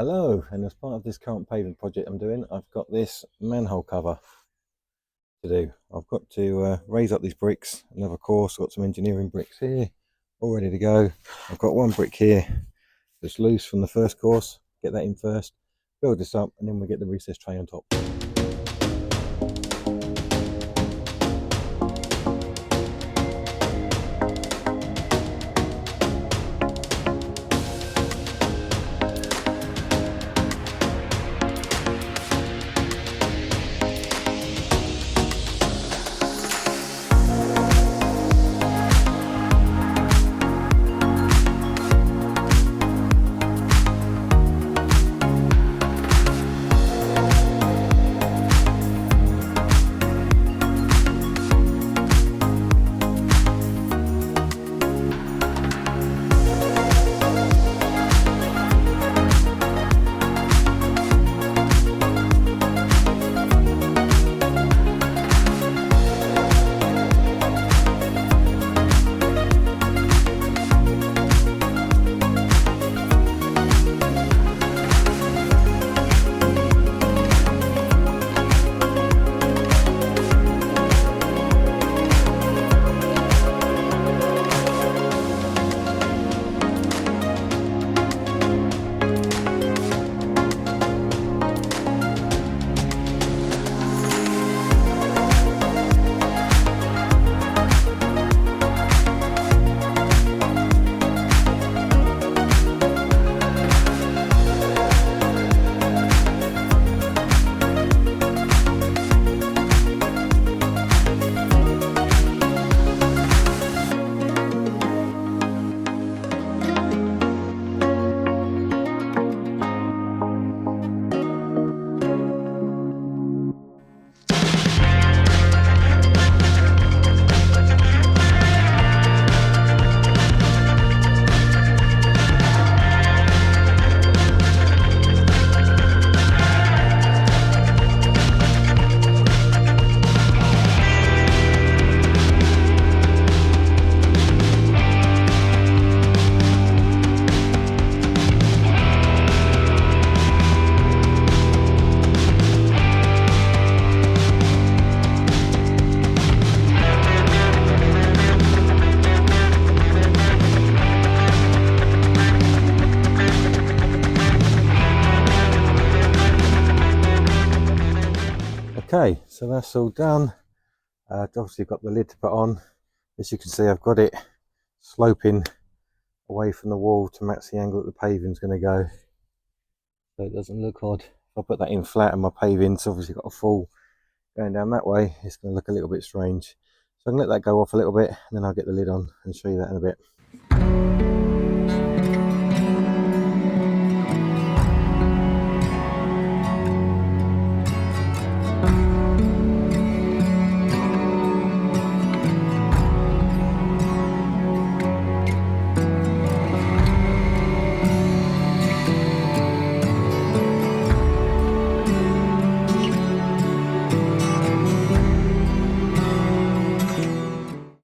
Hello, and as part of this current paving project I'm doing, I've got this manhole cover to do. I've got to raise up these bricks, and of course I've got some engineering bricks here all ready to go. I've got one brick here that's loose from the first course, get that in first, build this up, and then we get the recess tray on top. Okay, so that's all done. Obviously got the lid to put on. As you can see, I've got it sloping away from the wall to match the angle that the paving's going to go, so it doesn't look odd. If I put that in flat and my paving's obviously got a fall going down that way, it's going to look a little bit strange. So I'm going to let that go off a little bit, and then I'll get the lid on and show you that in a bit.